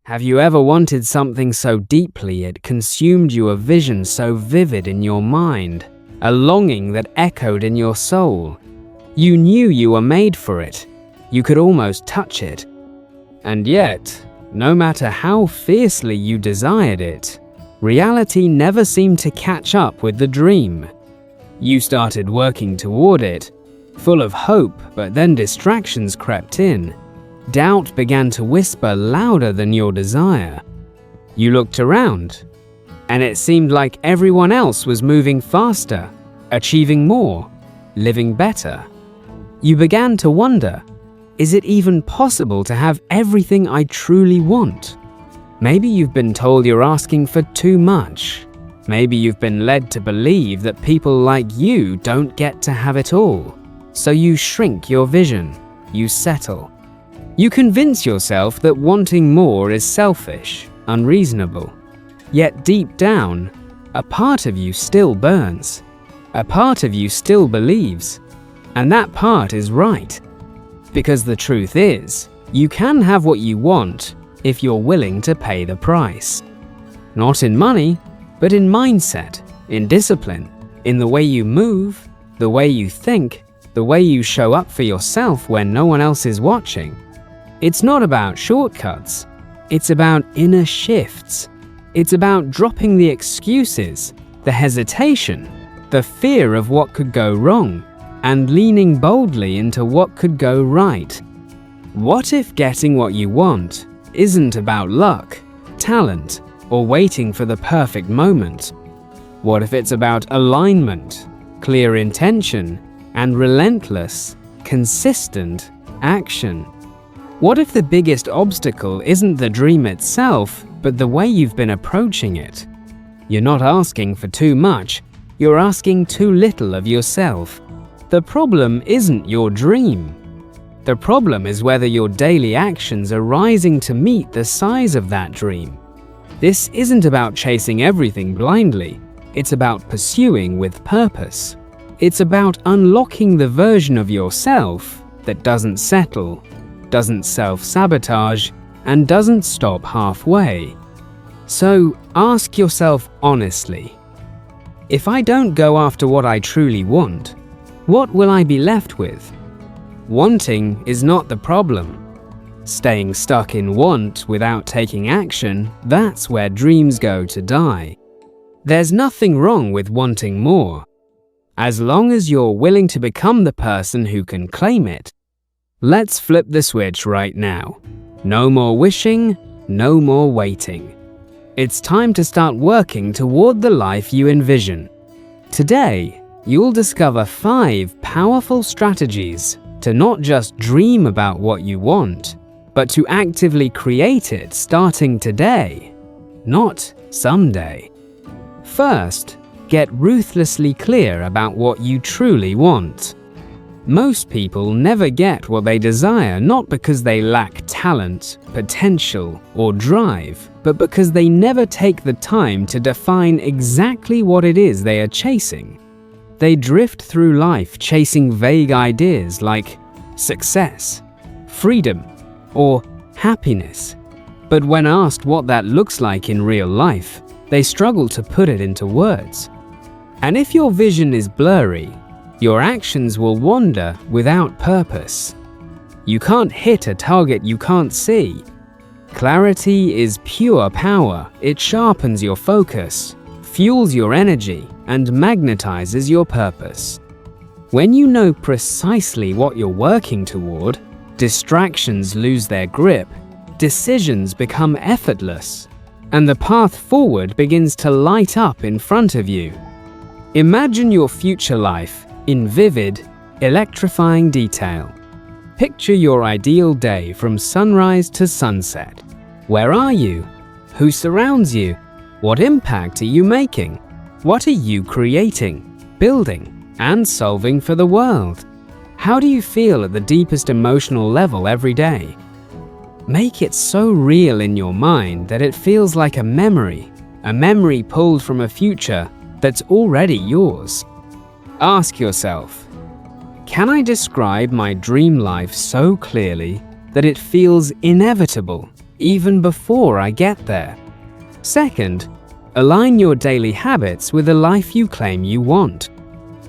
Have you ever wanted something so deeply it consumed you, a vision so vivid in your mind, a longing that echoed in your soul? You knew you were made for it. You could almost touch it. And yet, no matter how fiercely you desired it, reality never seemed to catch up with the dream. You started working toward it, full of hope, but then distractions crept in. Doubt began to whisper louder than your desire. You looked around, and it seemed like everyone else was moving faster, achieving more, living better. You began to wonder, is it even possible to have everything I truly want? Maybe you've been told you're asking for too much. Maybe you've been led to believe that people like you don't get to have it all. So you shrink your vision, you settle. You convince yourself that wanting more is selfish, unreasonable. Yet deep down, a part of you still burns. A part of you still believes. And that part is right. Because the truth is, you can have what you want if you're willing to pay the price. Not in money, but in mindset, in discipline, in the way you move, the way you think, the way you show up for yourself when no one else is watching. It's not about shortcuts. It's about inner shifts. It's about dropping the excuses, the hesitation, the fear of what could go wrong, and leaning boldly into what could go right. What if getting what you want isn't about luck, talent, or waiting for the perfect moment? What if it's about alignment, clear intention, and relentless, consistent action? What if the biggest obstacle isn't the dream itself, but the way you've been approaching it? You're not asking for too much, you're asking too little of yourself. The problem isn't your dream. The problem is whether your daily actions are rising to meet the size of that dream. This isn't about chasing everything blindly, it's about pursuing with purpose. It's about unlocking the version of yourself that doesn't settle, doesn't self-sabotage, and doesn't stop halfway. So ask yourself honestly, if I don't go after what I truly want, what will I be left with? Wanting is not the problem. Staying stuck in want without taking action, that's where dreams go to die. There's nothing wrong with wanting more, as long as you're willing to become the person who can claim it. Let's flip the switch right now. No more wishing, no more waiting. It's time to start working toward the life you envision. Today, you'll discover 5 powerful strategies to not just dream about what you want, but to actively create it starting today, not someday. First, get ruthlessly clear about what you truly want. Most people never get what they desire not because they lack talent, potential, or drive, but because they never take the time to define exactly what it is they are chasing. They drift through life chasing vague ideas like success, freedom, or happiness. But when asked what that looks like in real life, they struggle to put it into words. And if your vision is blurry, your actions will wander without purpose. You can't hit a target you can't see. Clarity is pure power. It sharpens your focus, fuels your energy, and magnetizes your purpose. When you know precisely what you're working toward, distractions lose their grip, decisions become effortless, and the path forward begins to light up in front of you. Imagine your future life in vivid, electrifying detail. Picture your ideal day from sunrise to sunset. Where are you? Who surrounds you? What impact are you making? What are you creating, building, and solving for the world? How do you feel at the deepest emotional level every day? Make it so real in your mind that it feels like a memory pulled from a future that's already yours. Ask yourself, can I describe my dream life so clearly that it feels inevitable, even before I get there. Second, align your daily habits with the life you claim you want.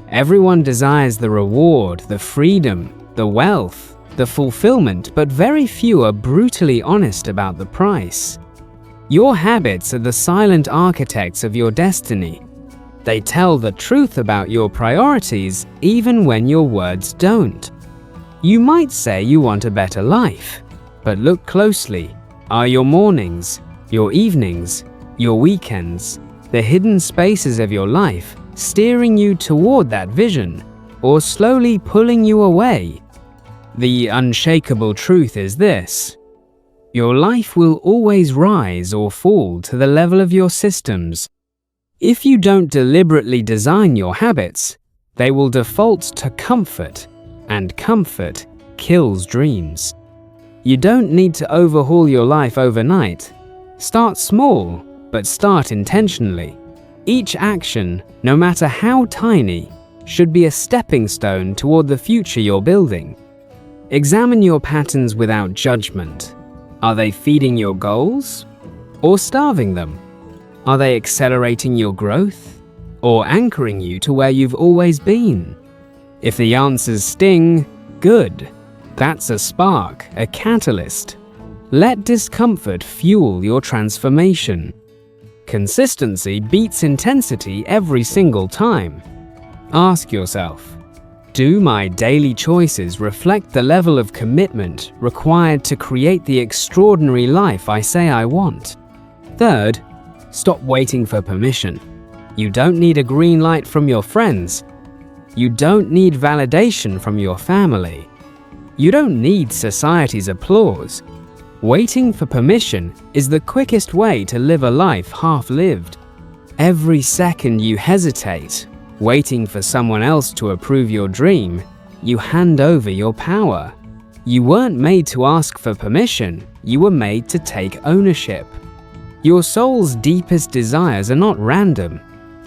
Everyone desires the reward, the freedom, the wealth, the fulfillment, but very few are brutally honest about the price. Your habits are the silent architects of your destiny. They tell the truth about your priorities even when your words don't. You might say you want a better life, but look closely. Are your mornings, your evenings, your weekends, the hidden spaces of your life steering you toward that vision, or slowly pulling you away? The unshakable truth is this: your life will always rise or fall to the level of your systems. If you don't deliberately design your habits, they will default to comfort, and comfort kills dreams. You don't need to overhaul your life overnight. Start small, but start intentionally. Each action, no matter how tiny, should be a stepping stone toward the future you're building. Examine your patterns without judgment. Are they feeding your goals or starving them? Are they accelerating your growth or anchoring you to where you've always been? If the answers sting, good. That's a spark, a catalyst. Let discomfort fuel your transformation. Consistency beats intensity every single time. Ask yourself, do my daily choices reflect the level of commitment required to create the extraordinary life I say I want? Third, stop waiting for permission. You don't need a green light from your friends. You don't need validation from your family. You don't need society's applause. Waiting for permission is the quickest way to live a life half-lived. Every second you hesitate, waiting for someone else to approve your dream, you hand over your power. You weren't made to ask for permission, you were made to take ownership. Your soul's deepest desires are not random.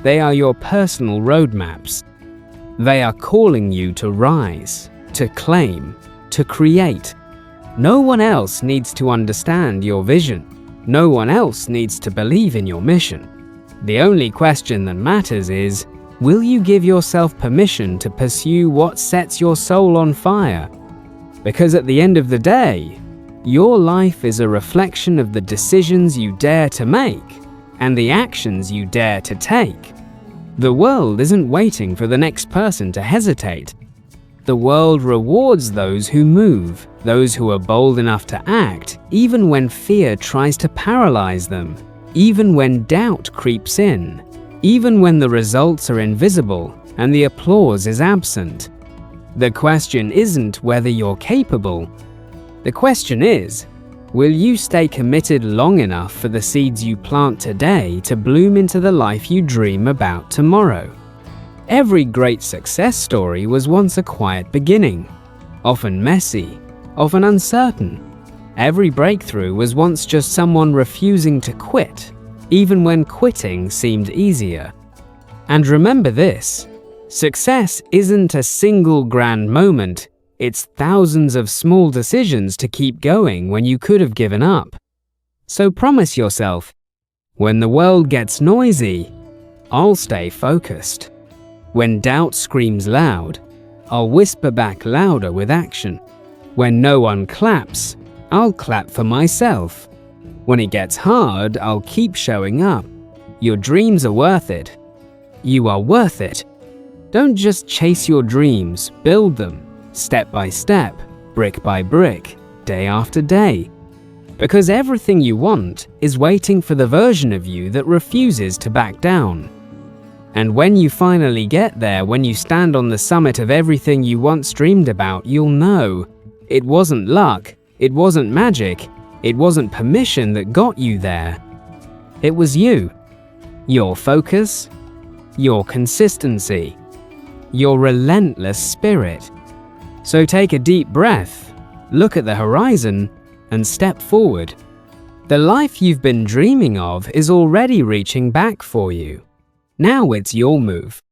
They are your personal roadmaps. They are calling you to rise, to claim, to create. No one else needs to understand your vision. No one else needs to believe in your mission. The only question that matters is, will you give yourself permission to pursue what sets your soul on fire? Because at the end of the day, your life is a reflection of the decisions you dare to make and the actions you dare to take. The world isn't waiting for the next person to hesitate. The world rewards those who move, those who are bold enough to act, even when fear tries to paralyze them, even when doubt creeps in, even when the results are invisible and the applause is absent. The question isn't whether you're capable. The question is, will you stay committed long enough for the seeds you plant today to bloom into the life you dream about tomorrow? Every great success story was once a quiet beginning, often messy, often uncertain. Every breakthrough was once just someone refusing to quit, even when quitting seemed easier. And remember this, success isn't a single grand moment, it's thousands of small decisions to keep going when you could have given up. So promise yourself, when the world gets noisy, I'll stay focused. When doubt screams loud, I'll whisper back louder with action. When no one claps, I'll clap for myself. When it gets hard, I'll keep showing up. Your dreams are worth it. You are worth it. Don't just chase your dreams, build them, step by step, brick by brick, day after day. Because everything you want is waiting for the version of you that refuses to back down. And when you finally get there, when you stand on the summit of everything you once dreamed about, you'll know it wasn't luck, it wasn't magic, it wasn't permission that got you there. It was you, your focus, your consistency, your relentless spirit. So take a deep breath, look at the horizon, and step forward. The life you've been dreaming of is already reaching back for you. Now it's your move.